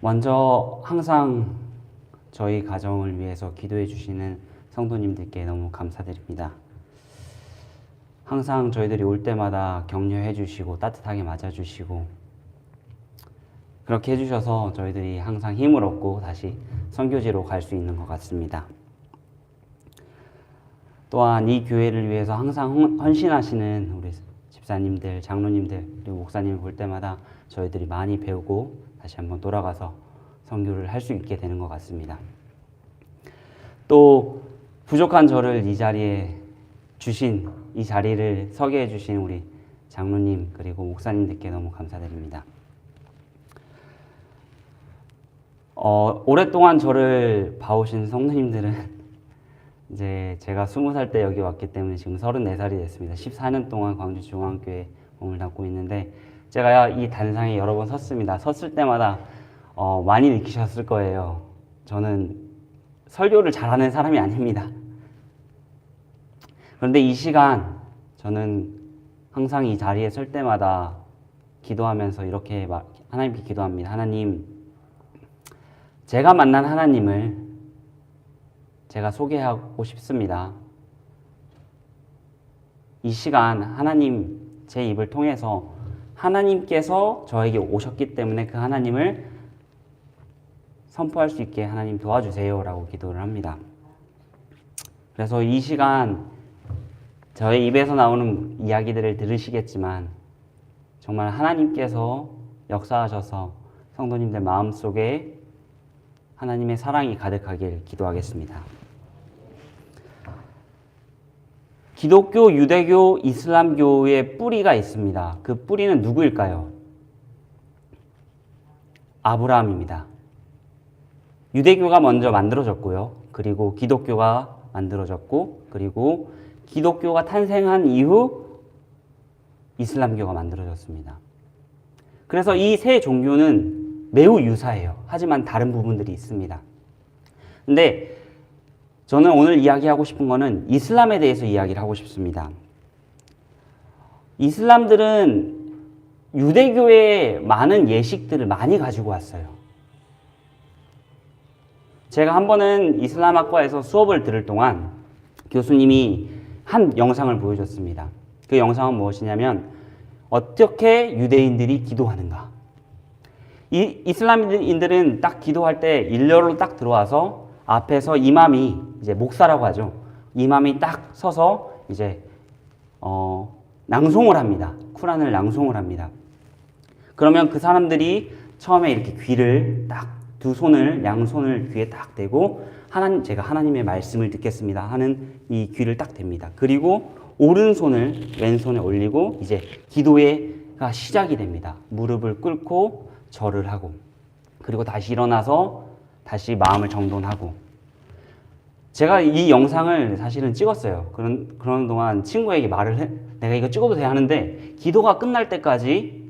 먼저 항상 저희 가정을 위해서 기도해 주시는 성도님들께 너무 감사드립니다. 항상 저희들이 올 때마다 격려해 주시고 따뜻하게 맞아 주시고 그렇게 해주셔서 저희들이 항상 힘을 얻고 다시 선교지로 갈 수 있는 것 같습니다. 또한 이 교회를 위해서 항상 헌신하시는 우리 집사님들, 장로님들, 그리고 목사님을 볼 때마다 저희들이 많이 배우고 다시 한번 돌아가서 선교를 할 수 있게 되는 것 같습니다. 또 부족한 저를 이 자리에 주신, 이 자리를 서게 해주신 우리 장로님 그리고 목사님들께 너무 감사드립니다. 오랫동안 저를 봐오신 성도님들은 이제 제가 20살 때 여기 왔기 때문에 지금 34살이 됐습니다. 14년 동안 광주중앙교회에 몸을 담고 있는데 제가 이 단상에 여러 번 섰습니다. 섰을 때마다 많이 느끼셨을 거예요. 저는 설교를 잘하는 사람이 아닙니다. 그런데 이 시간 저는 항상 이 자리에 설 때마다 기도하면서 이렇게 하나님께 기도합니다. 하나님, 제가 만난 하나님을 제가 소개하고 싶습니다. 이 시간 하나님 제 입을 통해서 하나님께서 저에게 오셨기 때문에 그 하나님을 선포할 수 있게 하나님 도와주세요 라고 기도를 합니다. 그래서 이 시간 저의 입에서 나오는 이야기들을 들으시겠지만 정말 하나님께서 역사하셔서 성도님들 마음속에 하나님의 사랑이 가득하길 기도하겠습니다. 기독교, 유대교, 이슬람교의 뿌리가 있습니다. 그 뿌리는 누구일까요? 아브라함입니다. 유대교가 먼저 만들어졌고요. 그리고 기독교가 만들어졌고, 그리고 기독교가 탄생한 이후 이슬람교가 만들어졌습니다. 그래서 이 세 종교는 매우 유사해요. 하지만 다른 부분들이 있습니다. 근데 저는 오늘 이야기하고 싶은 거는 이슬람에 대해서 이야기를 하고 싶습니다. 이슬람들은 유대교의 많은 예식들을 많이 가지고 왔어요. 제가 한 번은 이슬람학과에서 수업을 들을 동안 교수님이 한 영상을 보여줬습니다. 그 영상은 무엇이냐면 어떻게 유대인들이 기도하는가. 이 이슬람인들은 딱 기도할 때 일렬로 딱 들어와서 앞에서 이맘이 이제 목사라고 하죠. 이맘이 딱 서서 이제 낭송을 합니다. 쿠란을 낭송을 합니다. 그러면 그 사람들이 처음에 이렇게 귀를 딱 두 손을 양손을 귀에 딱 대고 제가 하나님의 말씀을 듣겠습니다 하는 이 귀를 딱 댑니다. 그리고 오른손을 왼손에 올리고 이제 기도가 시작이 됩니다. 무릎을 꿇고 절을 하고 그리고 다시 일어나서 다시 마음을 정돈하고. 제가 이 영상을 사실은 찍었어요. 그런 동안 친구에게 내가 이거 찍어도 돼 하는데 기도가 끝날 때까지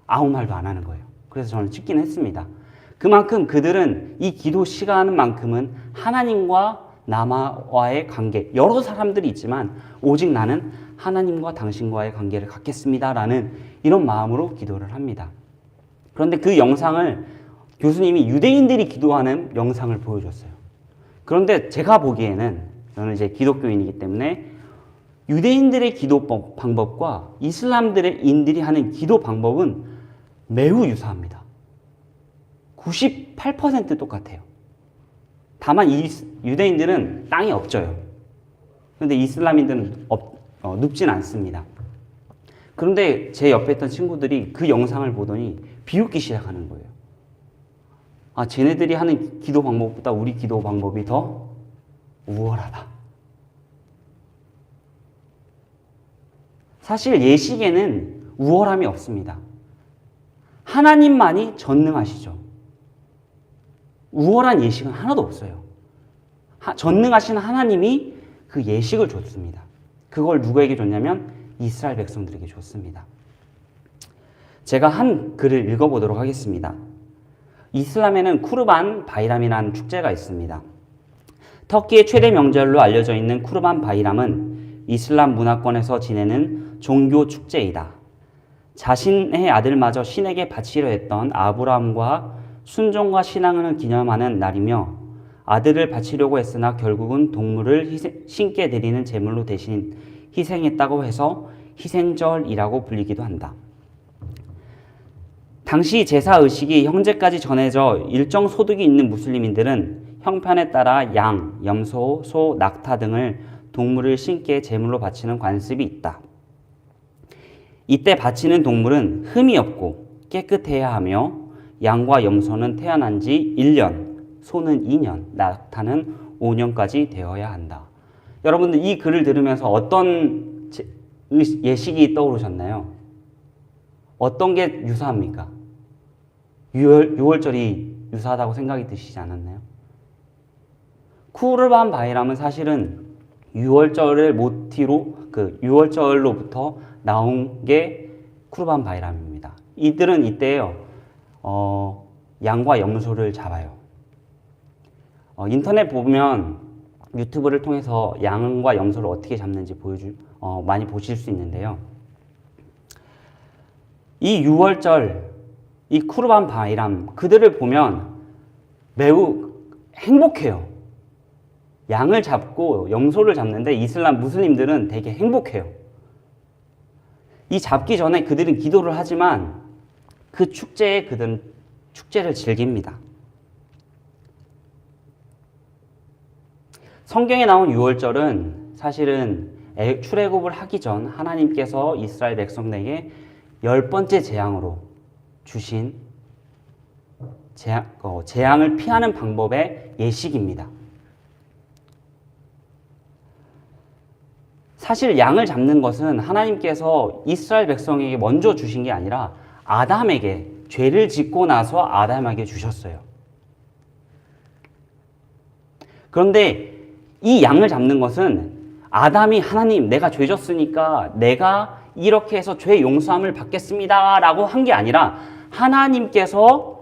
아무 말도 안 하는 거예요. 그래서 저는 찍긴 했습니다. 그만큼 그들은 이 기도 시간만큼은 하나님과 나와의 관계, 여러 사람들이 있지만 오직 나는 하나님과 당신과의 관계를 갖겠습니다라는 이런 마음으로 기도를 합니다. 그런데 그 영상을 교수님이 유대인들이 기도하는 영상을 보여줬어요. 그런데 제가 보기에는 저는 이제 기독교인이기 때문에 유대인들의 기도 방법과 이슬람인들이 하는 기도 방법은 매우 유사합니다. 98% 똑같아요. 다만 유대인들은 땅이 없져요. 그런데 이슬람인들은 눕진 않습니다. 그런데 제 옆에 있던 친구들이 그 영상을 보더니 비웃기 시작하는 거예요. 아, 쟤네들이 하는 기도 방법보다 우리 기도 방법이 더 우월하다. 사실 예식에는 우월함이 없습니다. 하나님만이 전능하시죠. 우월한 예식은 하나도 없어요. 전능하신 하나님이 그 예식을 줬습니다. 그걸 누구에게 줬냐면 이스라엘 백성들에게 줬습니다. 제가 한 글을 읽어보도록 하겠습니다. 이슬람에는 쿠르반 바이람이라는 축제가 있습니다. 터키의 최대 명절로 알려져 있는 쿠르반 바이람은 이슬람 문화권에서 지내는 종교 축제이다. 자신의 아들마저 신에게 바치려 했던 아브라함과 순종과 신앙을 기념하는 날이며 아들을 바치려고 했으나 결국은 동물을 신께 드리는 제물로 대신 희생했다고 해서 희생절이라고 불리기도 한다. 당시 제사 의식이 형제까지 전해져 일정 소득이 있는 무슬림인들은 형편에 따라 양, 염소, 소, 낙타 등을 동물을 신께 제물로 바치는 관습이 있다. 이때 바치는 동물은 흠이 없고 깨끗해야 하며 양과 염소는 태어난 지 1년, 소는 2년, 낙타는 5년까지 되어야 한다. 여러분들 이 글을 들으면서 어떤 예식이 떠오르셨나요? 어떤 게 유사합니까? 6월절이 유사하다고 생각이 드시지 않았나요? 쿠르반 바이람은 사실은 6월절을 모티로 6월절로부터 나온 게 쿠르반 바이람입니다. 이들은 이때요, 양과 염소를 잡아요. 인터넷 보면 유튜브를 통해서 양과 염소를 어떻게 잡는지 많이 보실 수 있는데요. 이 6월절, 이 쿠르반 바이람, 그들을 보면 매우 행복해요. 양을 잡고 염소를 잡는데 이슬람 무슬림들은 되게 행복해요. 이 잡기 전에 그들은 기도를 하지만 그 축제에 그들은 축제를 즐깁니다. 성경에 나온 6월절은 사실은 출애굽을 하기 전 하나님께서 이스라엘 백성에게 10번째 재앙으로 주신 재앙을 피하는 방법의 예식입니다. 사실 양을 잡는 것은 하나님께서 이스라엘 백성에게 먼저 주신 게 아니라 아담에게, 죄를 짓고 나서 아담에게 주셨어요. 그런데 이 양을 잡는 것은 아담이 하나님, 내가 죄 졌으니까 내가 이렇게 해서 죄 용서함을 받겠습니다 라고 한 게 아니라 하나님께서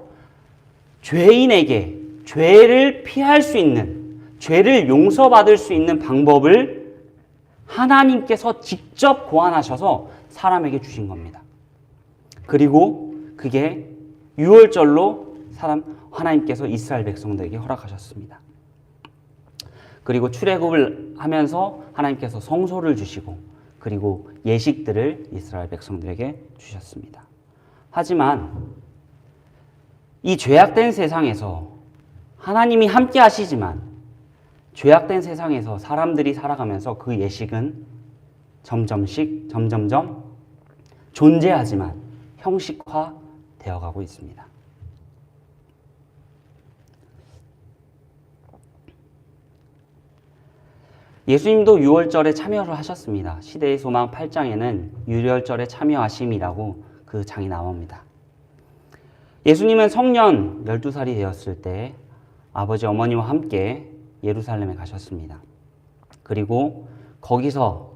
죄인에게 죄를 피할 수 있는, 죄를 용서받을 수 있는 방법을 하나님께서 직접 고안하셔서 사람에게 주신 겁니다. 그리고 그게 6월절로 하나님께서 이스라엘 백성들에게 허락하셨습니다. 그리고 출애굽을 하면서 하나님께서 성소를 주시고 그리고 예식들을 이스라엘 백성들에게 주셨습니다. 하지만 이 죄악된 세상에서 하나님이 함께 하시지만 죄악된 세상에서 사람들이 살아가면서 그 예식은 점점점 존재하지만 형식화 되어가고 있습니다. 예수님도 6월절에 참여를 하셨습니다. 시대의 소망 8장에는 6월절에 참여하심이라고 그 장이 나옵니다. 예수님은 성년 12살이 되었을 때 아버지 어머니와 함께 예루살렘에 가셨습니다. 그리고 거기서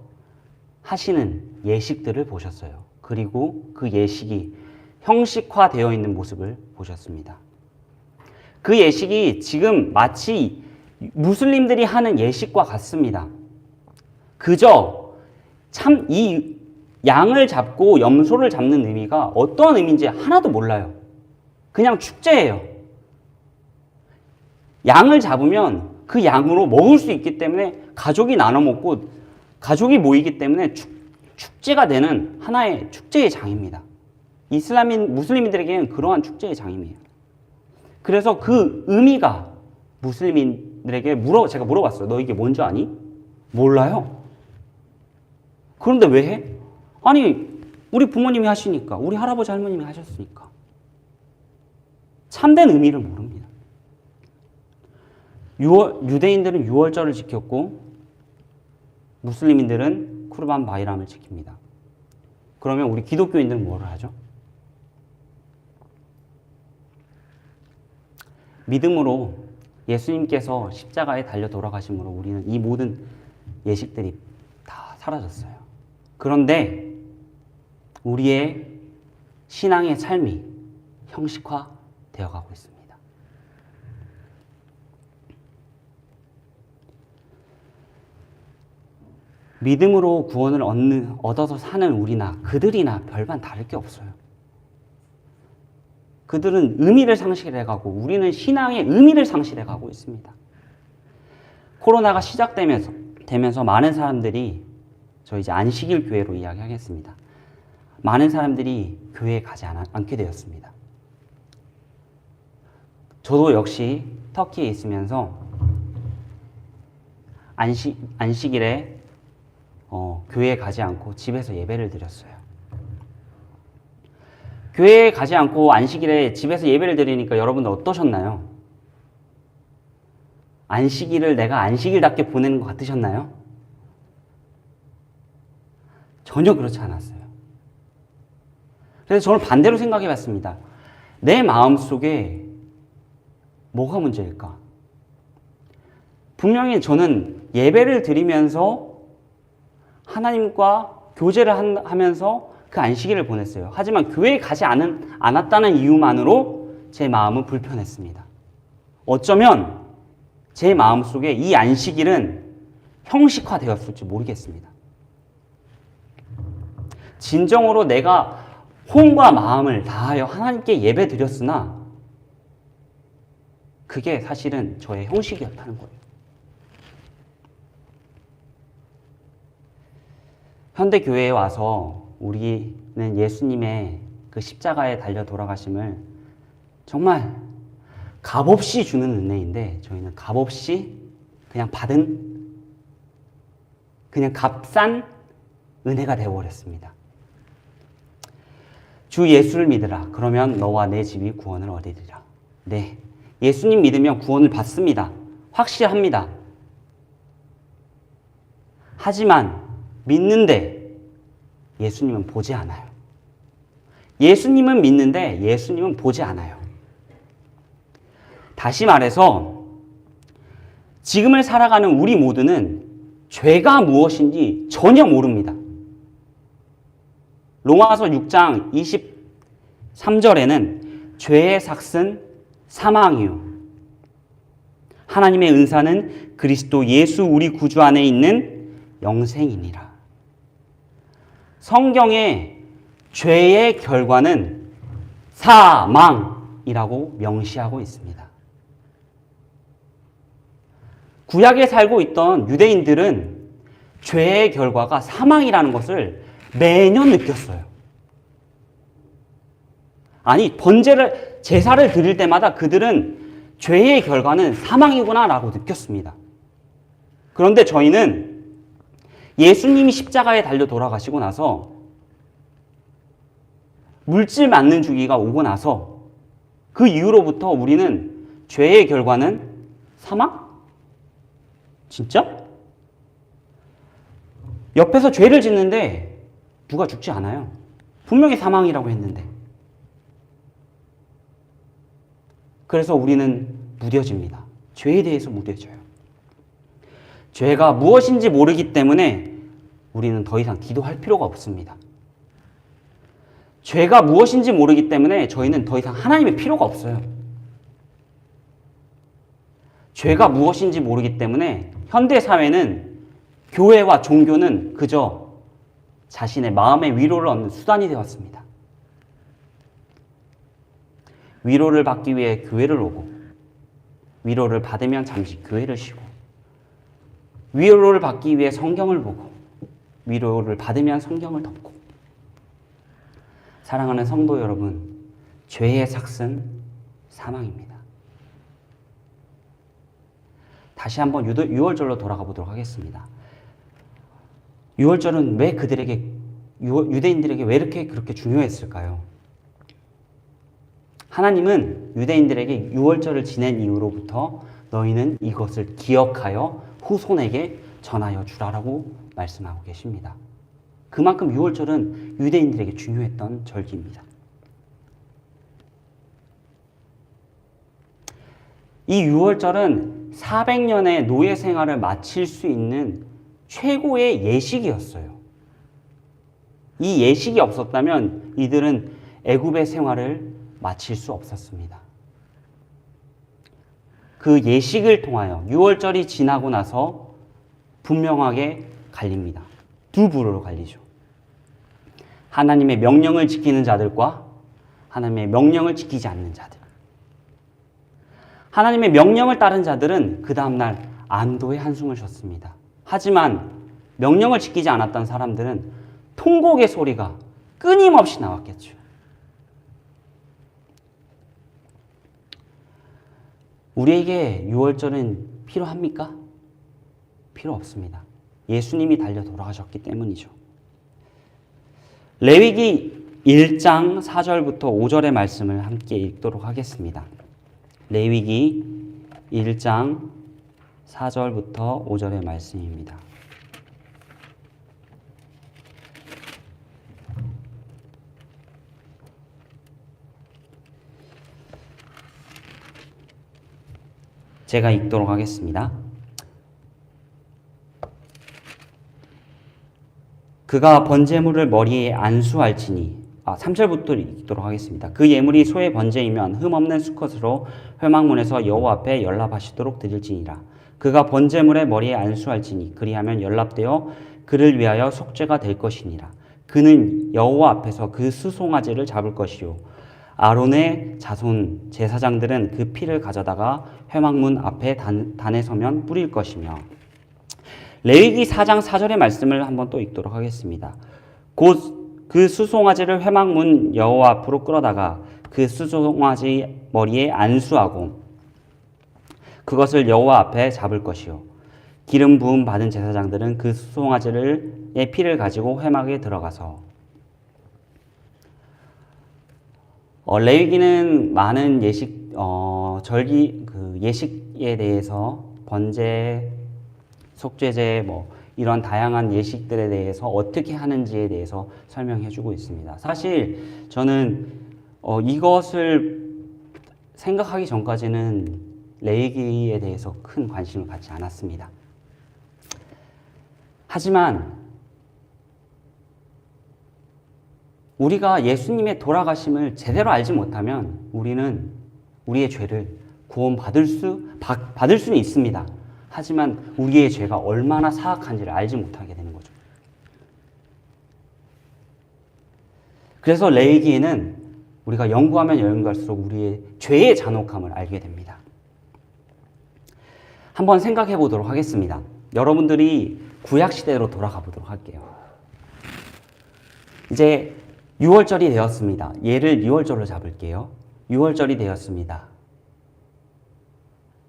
하시는 예식들을 보셨어요. 그리고 그 예식이 형식화되어 있는 모습을 보셨습니다. 그 예식이 지금 마치 무슬림들이 하는 예식과 같습니다. 그저 참 이 양을 잡고 염소를 잡는 의미가 어떤 의미인지 하나도 몰라요. 그냥 축제예요. 양을 잡으면 그 양으로 먹을 수 있기 때문에 가족이 나눠 먹고 가족이 모이기 때문에 축제가 되는 하나의 축제의 장입니다. 무슬림들에게는 그러한 축제의 장입니다. 그래서 그 의미가 무슬림들에게 제가 물어봤어요. 너 이게 뭔지 아니? 몰라요. 그런데 왜 해? 아니, 우리 부모님이 하시니까, 우리 할아버지 할머님이 하셨으니까. 참된 의미를 모릅니다. 유대인들은 6월절을 지켰고 무슬림인들은 쿠르반 바이람을 지킵니다. 그러면 우리 기독교인들은 뭐를 하죠? 믿음으로 예수님께서 십자가에 달려 돌아가심으로 우리는 이 모든 예식들이 다 사라졌어요. 그런데 우리의 신앙의 삶이 형식화되어 가고 있습니다. 믿음으로 구원을 얻어서 사는 우리나 그들이나 별반 다를 게 없어요. 그들은 의미를 상실해가고 우리는 신앙의 의미를 상실해가고 있습니다. 코로나가 시작되면서 많은 사람들이, 저 이제 안식일 교회로 이야기하겠습니다. 많은 사람들이 교회에 가지 않게 되었습니다. 저도 역시 터키에 있으면서 안식일에 교회에 가지 않고 집에서 예배를 드렸어요. 교회에 가지 않고 안식일에 집에서 예배를 드리니까 여러분들 어떠셨나요? 안식일을 내가 안식일답게 보내는 것 같으셨나요? 전혀 그렇지 않았어요. 그래서 저는 반대로 생각해 봤습니다. 내 마음속에 뭐가 문제일까? 분명히 저는 예배를 드리면서 하나님과 교제를 하면서 그 안식일을 보냈어요. 하지만 교회에 가지 않았다는 이유만으로 제 마음은 불편했습니다. 어쩌면 제 마음속에 이 안식일은 형식화되었을지 모르겠습니다. 진정으로 내가 혼과 마음을 다하여 하나님께 예배 드렸으나 그게 사실은 저의 형식이었다는 거예요. 현대교회에 와서 우리는 예수님의 그 십자가에 달려 돌아가심을 정말 값없이 주는 은혜인데 저희는 값없이 그냥 받은 그냥 값싼 은혜가 되어버렸습니다. 주 예수를 믿으라. 그러면 너와 내 집이 구원을 얻으리라. 네, 예수님 믿으면 구원을 받습니다. 확실합니다. 하지만 믿는데 예수님은 보지 않아요. 예수님은 믿는데 예수님은 보지 않아요. 다시 말해서 지금을 살아가는 우리 모두는 죄가 무엇인지 전혀 모릅니다. 로마서 6장 23절에는 죄의 삭은 사망이요 하나님의 은사는 그리스도 예수 우리 구주 안에 있는 영생이니라. 성경에 죄의 결과는 사망이라고 명시하고 있습니다. 구약에 살고 있던 유대인들은 죄의 결과가 사망이라는 것을 매년 느꼈어요. 아니, 제사를 드릴 때마다 그들은 죄의 결과는 사망이구나라고 느꼈습니다. 그런데 저희는 예수님이 십자가에 달려 돌아가시고 나서 물질 맞는 주기가 오고 나서 그 이후로부터 우리는 죄의 결과는 사망? 진짜? 옆에서 죄를 짓는데 누가 죽지 않아요. 분명히 사망이라고 했는데. 그래서 우리는 무뎌집니다. 죄에 대해서 무뎌져요. 죄가 무엇인지 모르기 때문에 우리는 더 이상 기도할 필요가 없습니다. 죄가 무엇인지 모르기 때문에 저희는 더 이상 하나님의 필요가 없어요. 죄가 무엇인지 모르기 때문에 현대사회는 교회와 종교는 그저 자신의 마음의 위로를 얻는 수단이 되었습니다. 위로를 받기 위해 교회를 오고 위로를 받으면 잠시 교회를 쉬고 위로를 받기 위해 성경을 보고 위로를 받으면 성경을 덮고. 사랑하는 성도 여러분, 죄의 삭은 사망입니다. 다시 한번 유월절로 돌아가 보도록 하겠습니다. 유월절은 왜 유대인들에게 왜 그렇게 중요했을까요? 하나님은 유대인들에게 유월절을 지낸 이후로부터 너희는 이것을 기억하여 후손에게 전하여 주라라고 말씀하고 계십니다. 그만큼 유월절은 유대인들에게 중요했던 절기입니다. 이 유월절은 400년의 노예 생활을 마칠 수 있는 최고의 예식이었어요. 이 예식이 없었다면 이들은 애굽의 생활을 마칠 수 없었습니다. 그 예식을 통하여 유월절이 지나고 나서 분명하게 갈립니다. 두 부류로 갈리죠. 하나님의 명령을 지키는 자들과 하나님의 명령을 지키지 않는 자들. 하나님의 명령을 따른 자들은 그 다음날 안도의 한숨을 쉬었습니다. 하지만 명령을 지키지 않았던 사람들은 통곡의 소리가 끊임없이 나왔겠죠. 우리에게 유월절은 필요합니까? 필요 없습니다. 예수님이 달려 돌아가셨기 때문이죠. 레위기 1장 4절부터 5절의 말씀을 함께 읽도록 하겠습니다. 레위기 1장 4절부터 5절의 말씀입니다. 제가 읽도록 하겠습니다. 그가 번제물을 머리에 안수할지니 3절부터 읽도록 하겠습니다. 그 예물이 소의 번제이면 흠없는 수컷으로 회막문에서 여호와 앞에 연락하시도록 드릴지니라. 그가 번제물의 머리에 안수할지니 그리하면 연락되어 그를 위하여 속죄가 될 것이니라. 그는 여호와 앞에서 그 수송아지를 잡을 것이요 아론의 자손 제사장들은 그 피를 가져다가 회막문 앞에 단에 서면 뿌릴 것이며. 레위기 4장 4절의 말씀을 한번 또 읽도록 하겠습니다. 곧 그 수송아지를 회막문 여호와 앞으로 끌어다가 그 수송아지 머리에 안수하고 그것을 여호와 앞에 잡을 것이요 기름 부음 받은 제사장들은 그 수송아지의 피를 가지고 회막에 들어가서. 레위기는 많은 예식 예식에 대해서 번제, 속죄제 이런 다양한 예식들에 대해서 어떻게 하는지에 대해서 설명해 주고 있습니다. 사실 저는 이것을 생각하기 전까지는 레위기에 대해서 큰 관심을 갖지 않았습니다. 하지만 우리가 예수님의 돌아가심을 제대로 알지 못하면 우리는 우리의 죄를 구원받을 수는 있습니다. 하지만 우리의 죄가 얼마나 사악한지를 알지 못하게 되는 거죠. 그래서 레위기에는 우리가 연구하면 연구할수록 우리의 죄의 잔혹함을 알게 됩니다. 한번 생각해 보도록 하겠습니다. 여러분들이 구약시대로 돌아가 보도록 할게요. 이제 6월절이 되었습니다. 얘를 2월절로 잡을게요. 6월절이 되었습니다.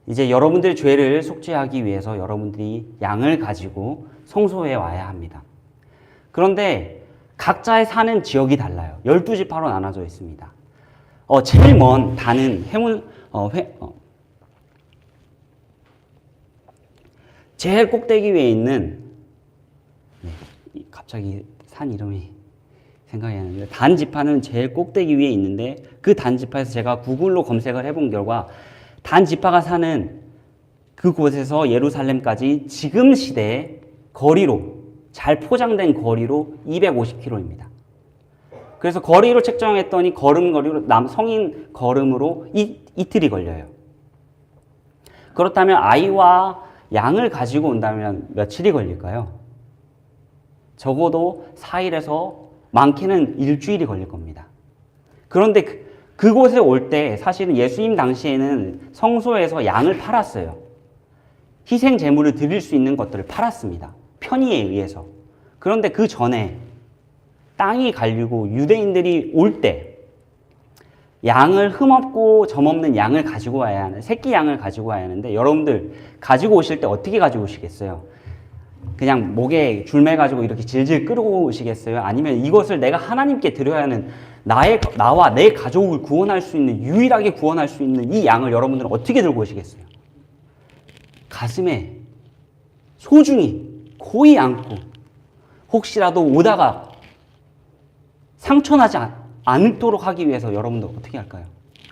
이제 여러분들의 죄를 속죄하기 위해서 여러분들이 양을 가지고 성소에 와야 합니다. 그런데 각자의 사는 지역이 달라요. 12지파로 나눠져 있습니다. 제일 먼 단은 제일 꼭대기 위에 있는 갑자기 산 이름이 생각이 안 나는데 단 지파는 제일 꼭대기 위에 있는데 그 단 지파에서 제가 구글로 검색을 해본 결과 단 지파가 사는 그곳에서 예루살렘까지 지금 시대의 거리로 잘 포장된 거리로 250km입니다. 그래서 거리로 책정했더니 걸음거리로 성인 걸음으로 이틀이 걸려요. 그렇다면 아이와 양을 가지고 온다면 며칠이 걸릴까요? 적어도 4일에서 많게는 일주일이 걸릴 겁니다. 그런데 그곳에 올 때 사실은 예수님 당시에는 성소에서 양을 팔았어요. 희생 제물을 드릴 수 있는 것들을 팔았습니다. 편의에 의해서. 그런데 그 전에 땅이 갈리고 유대인들이 올 때 양을 흠없고 점없는 양을 가지고 와야 하는 새끼 양을 가지고 와야 하는데 여러분들 가지고 오실 때 어떻게 가지고 오시겠어요? 그냥 목에 줄매 가지고 이렇게 질질 끌고 오시겠어요? 아니면 이것을 내가 하나님께 드려야 하는 나와 내 가족을 구원할 수 있는 유일하게 구원할 수 있는 이 양을 여러분들은 어떻게 들고 오시겠어요? 가슴에 소중히 고이 안고 혹시라도 오다가 상처나지 않도록 하기 위해서 여러분들 어떻게 할까요?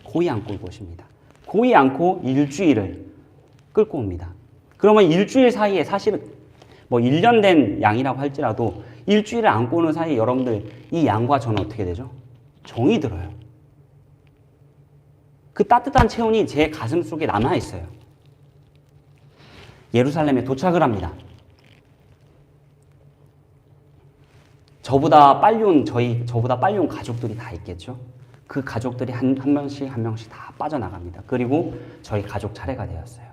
고이 안고 오십니다. 고이 안고 일주일을 끌고 옵니다. 그러면 일주일 사이에 사실은 1년 된 양이라고 할지라도 일주일을 안고 오는 사이에 여러분들 이 양과 저는 어떻게 되죠? 정이 들어요. 그 따뜻한 체온이 제 가슴 속에 남아있어요. 예루살렘에 도착을 합니다. 저보다 빨리 온 가족들이 다 있겠죠? 그 가족들이 한 명씩 다 빠져나갑니다. 그리고 저희 가족 차례가 되었어요.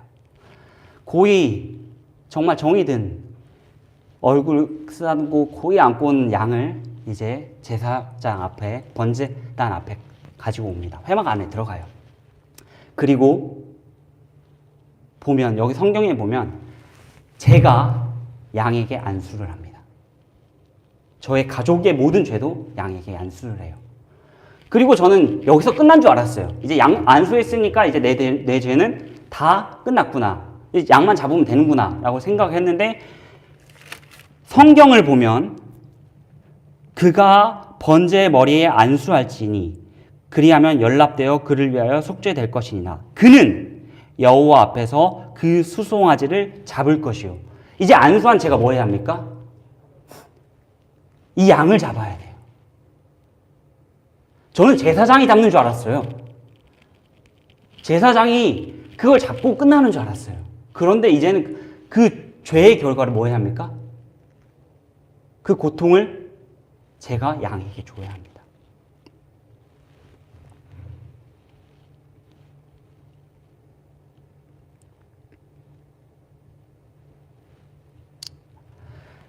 고이, 정말 정이 든 얼굴 쓰다듬고 고이 안고 온 양을 이제 제사장 앞에, 번제단 앞에 가지고 옵니다. 회막 안에 들어가요. 그리고 보면, 여기 성경에 보면 제가 양에게 안수를 합니다. 저의 가족의 모든 죄도 양에게 안수를 해요. 그리고 저는 여기서 끝난 줄 알았어요. 이제 양 안수했으니까 이제 내 죄는 다 끝났구나. 이제 양만 잡으면 되는구나 라고 생각했는데, 성경을 보면 그가 번제의 머리에 안수할지니 그리하면 연락되어 그를 위하여 속죄될 것이니라. 그는 여호와 앞에서 그 수송아지를 잡을 것이요. 이제 안수한 제가 뭐 해야 합니까? 이 양을 잡아야 돼요. 저는 제사장이 잡는 줄 알았어요. 제사장이 그걸 잡고 끝나는 줄 알았어요. 그런데 이제는 그 죄의 결과를 뭐 해야 합니까? 그 고통을 제가 양에게 줘야 합니다.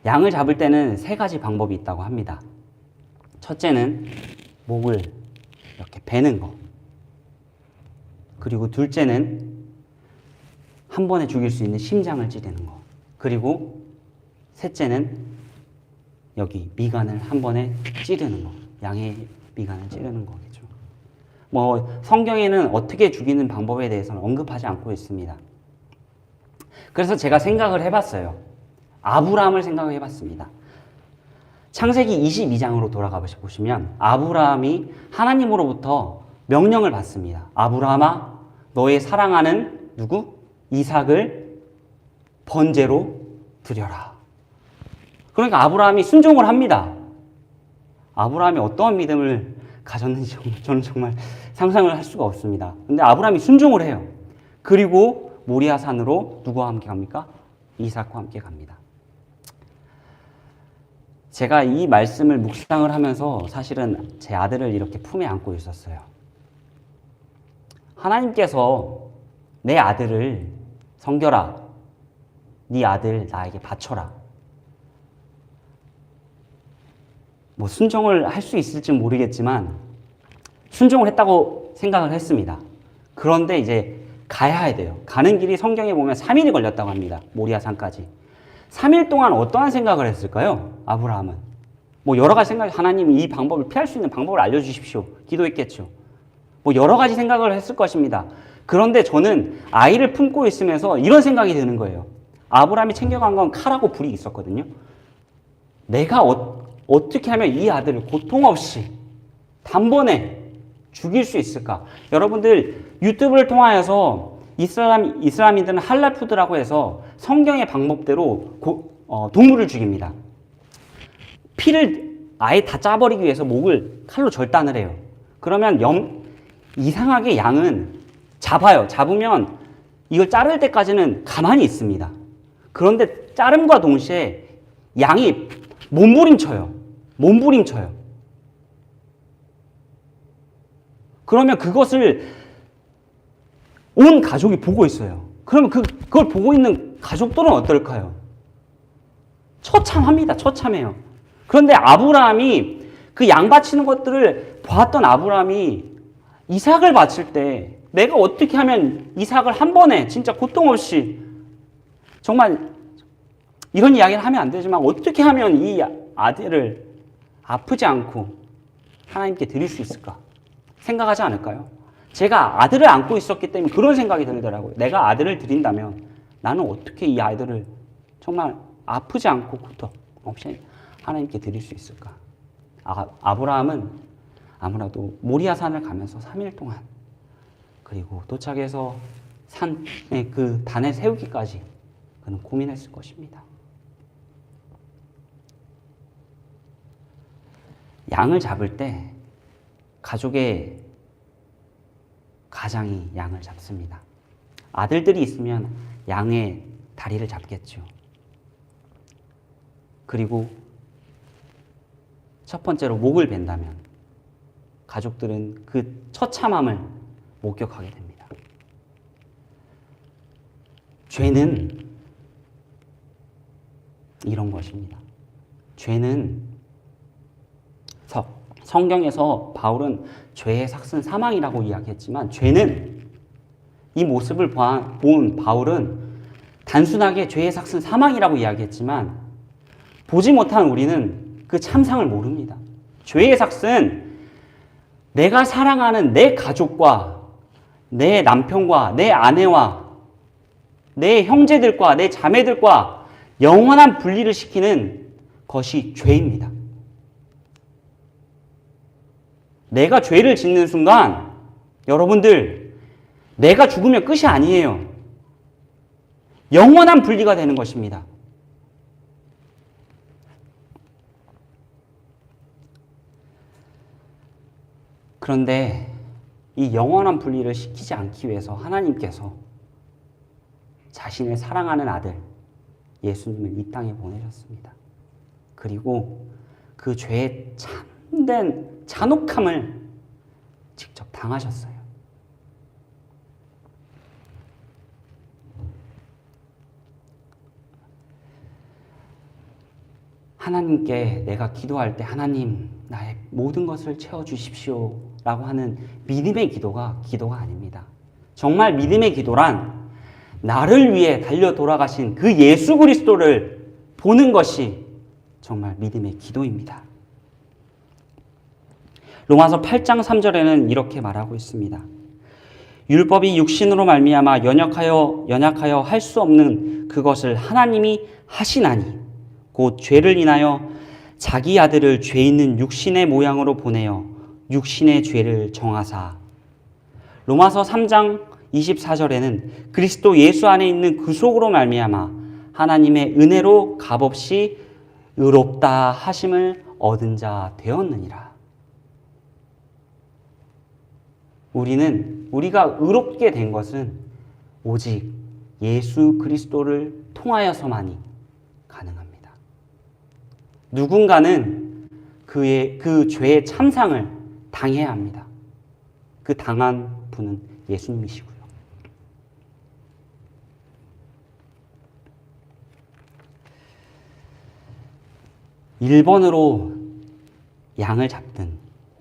양을 잡을 때는 세 가지 방법이 있다고 합니다. 첫째는 목을 이렇게 베는 거. 그리고 둘째는 한 번에 죽일 수 있는 심장을 찌르는 거. 그리고 셋째는 여기 미간을 한 번에 찌르는 거. 양의 미간을 찌르는 거겠죠. 뭐 성경에는 어떻게 죽이는 방법에 대해서는 언급하지 않고 있습니다. 그래서 제가 생각을 해봤어요. 아브라함을 생각해 봤습니다. 창세기 22장으로 돌아가 보시면 아브라함이 하나님으로부터 명령을 받습니다. 아브라함아, 너의 사랑하는 누구? 이삭을 번제로 드려라. 그러니까 아브라함이 순종을 합니다. 아브라함이 어떠한 믿음을 가졌는지 저는 정말 상상을 할 수가 없습니다. 근데 아브라함이 순종을 해요. 그리고 모리아 산으로 누구와 함께 갑니까? 이삭과 함께 갑니다. 제가 이 말씀을 묵상을 하면서 사실은 제 아들을 이렇게 품에 안고 있었어요. 하나님께서 내 아들을 성결아, 네 아들 나에게 바쳐라. 뭐 순종을 할 수 있을지 모르겠지만 순종을 했다고 생각을 했습니다. 그런데 이제 가야 돼요. 가는 길이 성경에 보면 3일이 걸렸다고 합니다. 모리아 산까지. 3일 동안 어떠한 생각을 했을까요? 아브라함은. 뭐 여러 가지 생각, 하나님 이 방법을 피할 수 있는 방법을 알려주십시오. 기도했겠죠. 뭐 여러 가지 생각을 했을 것입니다. 그런데 저는 아이를 품고 있으면서 이런 생각이 드는 거예요. 아브라함이 챙겨간 건 칼하고 불이 있었거든요. 내가 어떻게 하면 이 아들을 고통 없이 단번에 죽일 수 있을까? 여러분들 유튜브를 통하여서 이슬람인들은 할랄 푸드라고 해서 성경의 방법대로 동물을 죽입니다. 피를 아예 다 짜버리기 위해서 목을 칼로 절단을 해요. 그러면 이상하게 양은 잡아요. 잡으면 이걸 자를 때까지는 가만히 있습니다. 그런데 자름과 동시에 양이 몸부림쳐요. 그러면 그것을 온 가족이 보고 있어요. 그러면 그걸 보고 있는 가족들은 어떨까요? 처참합니다. 처참해요. 그런데 아브라함이 그 양 바치는 것들을 봤던 아브라함이 이삭을 바칠 때 내가 어떻게 하면 이삭을 한 번에 진짜 고통 없이, 정말 이런 이야기를 하면 안 되지만 어떻게 하면 이 아들을 아프지 않고 하나님께 드릴 수 있을까 생각하지 않을까요? 제가 아들을 안고 있었기 때문에 그런 생각이 들더라고요. 내가 아들을 드린다면 나는 어떻게 이 아이들을 정말 아프지 않고 고통 없이 하나님께 드릴 수 있을까? 아브라함은 아무래도 모리아 산을 가면서 3일 동안, 그리고 도착해서 산에 그 단에 세우기까지 그는 고민했을 것입니다. 양을 잡을 때 가족의 가장이 양을 잡습니다. 아들들이 있으면 양의 다리를 잡겠죠. 그리고 첫 번째로 목을 벤다면 가족들은 그 처참함을 목격하게 됩니다. 죄는 이런 것입니다. 죄는 성경에서 바울은 죄의 삭은 사망이라고 이야기했지만 죄는 이 모습을 본 바울은 단순하게 죄의 삭은 사망이라고 이야기했지만 보지 못한 우리는 그 참상을 모릅니다. 죄의 삭은 내가 사랑하는 내 가족과 내 남편과 내 아내와 내 형제들과 내 자매들과 영원한 분리를 시키는 것이 죄입니다. 내가 죄를 짓는 순간 여러분들 내가 죽으면 끝이 아니에요. 영원한 분리가 되는 것입니다. 그런데 이 영원한 분리를 시키지 않기 위해서 하나님께서 자신의 사랑하는 아들 예수님을 이 땅에 보내셨습니다. 그리고 그 죄의 참된 잔혹함을 직접 당하셨어요. 하나님께 내가 기도할 때 하나님 나의 모든 것을 채워주십시오 라고 하는 믿음의 기도가 아닙니다. 정말 믿음의 기도란 나를 위해 달려 돌아가신 그 예수 그리스도를 보는 것이 정말 믿음의 기도입니다. 로마서 8장 3절에는 이렇게 말하고 있습니다. 율법이 육신으로 말미암아 연약하여 할 수 없는 그것을 하나님이 하시나니 곧 죄를 인하여 자기 아들을 죄 있는 육신의 모양으로 보내어 육신의 죄를 정하사. 로마서 3장 24절에는 그리스도 예수 안에 있는 그 속으로 말미암아 하나님의 은혜로 값없이 의롭다 하심을 얻은 자 되었느니라. 우리가 의롭게 된 것은 오직 예수 그리스도를 통하여서만이 가능합니다. 누군가는 그 죄의 참상을 당해야 합니다. 그 당한 분은 예수님이시고요. 1번으로 양을 잡든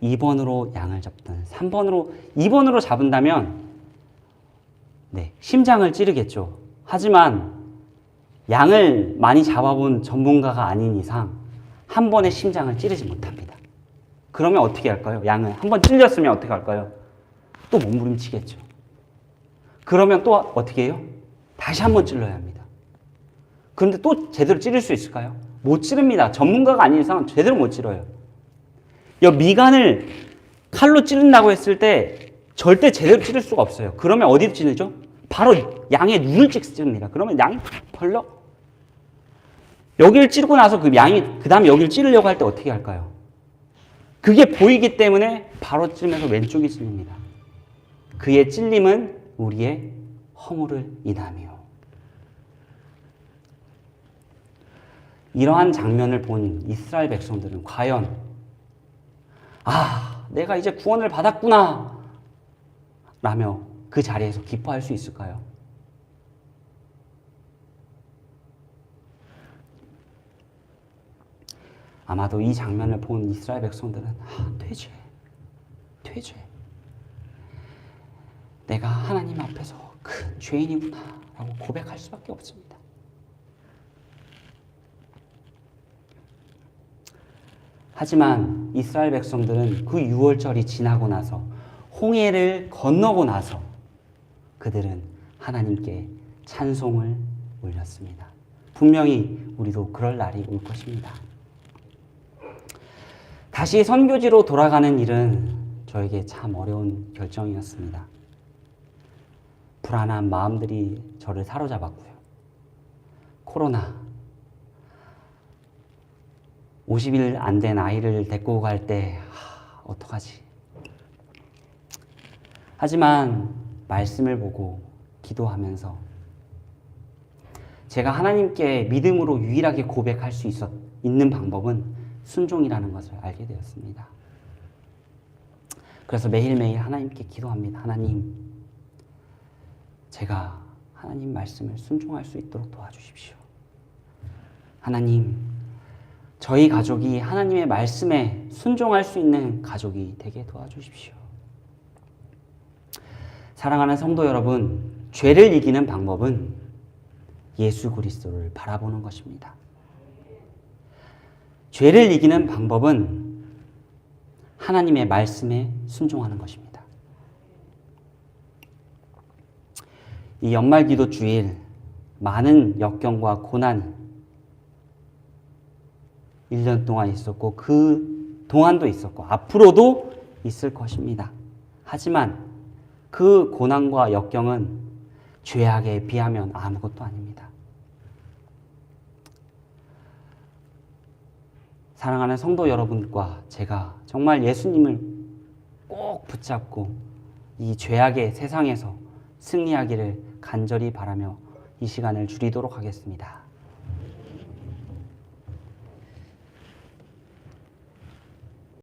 2번으로 양을 잡든 2번으로 잡은다면 심장을 찌르겠죠. 하지만 양을 많이 잡아본 전문가가 아닌 이상 한 번에 심장을 찌르지 못합니다. 그러면 어떻게 할까요? 양을 한 번 찔렸으면 어떻게 할까요? 또 몸부림치겠죠. 그러면 또 어떻게 해요? 다시 한 번 찔러야 합니다. 그런데 또 제대로 찌를 수 있을까요? 못 찌릅니다. 전문가가 아닌 이상 제대로 못 찌러요. 미간을 칼로 찌른다고 했을 때 절대 제대로 찌를 수가 없어요. 그러면 어디로 찌르죠? 바로 양의 눈을 찌릅니다. 그러면 양이 벌럭. 여기를 찌르고 나서 그 다음에 여기를 찌르려고 할 때 어떻게 할까요? 그게 보이기 때문에 바로 찌르면서 왼쪽이 찔립니다. 그의 찔림은 우리의 허물을 인하며. 이러한 장면을 본 이스라엘 백성들은 과연 내가 이제 구원을 받았구나 라며 그 자리에서 기뻐할 수 있을까요? 아마도 이 장면을 본 이스라엘 백성들은 퇴죄. 내가 하나님 앞에서 큰 죄인이구나 라고 고백할 수밖에 없습니다. 하지만 이스라엘 백성들은 그 6월절이 지나고 나서 홍해를 건너고 나서 그들은 하나님께 찬송을 올렸습니다. 분명히 우리도 그럴 날이 올 것입니다. 다시 선교지로 돌아가는 일은 저에게 참 어려운 결정이었습니다. 불안한 마음들이 저를 사로잡았고요. 코로나, 50일 안 된 아이를 데리고 갈 때 어떡하지? 하지만 말씀을 보고 기도하면서 제가 하나님께 믿음으로 유일하게 고백할 수 있는 방법은 순종이라는 것을 알게 되었습니다. 그래서 매일매일 하나님께 기도합니다. 하나님, 제가 하나님 말씀을 순종할 수 있도록 도와주십시오. 하나님, 저희 가족이 하나님의 말씀에 순종할 수 있는 가족이 되게 도와주십시오. 사랑하는 성도 여러분, 죄를 이기는 방법은 예수 그리스도를 바라보는 것입니다. 죄를 이기는 방법은 하나님의 말씀에 순종하는 것입니다. 이 연말기도 주일 많은 역경과 고난이 1년 동안 있었고 그 동안도 있었고 앞으로도 있을 것입니다. 하지만 그 고난과 역경은 죄악에 비하면 아무것도 아닙니다. 사랑하는 성도 여러분과 제가 정말 예수님을 꼭 붙잡고 이 죄악의 세상에서 승리하기를 간절히 바라며 이 시간을 줄이도록 하겠습니다.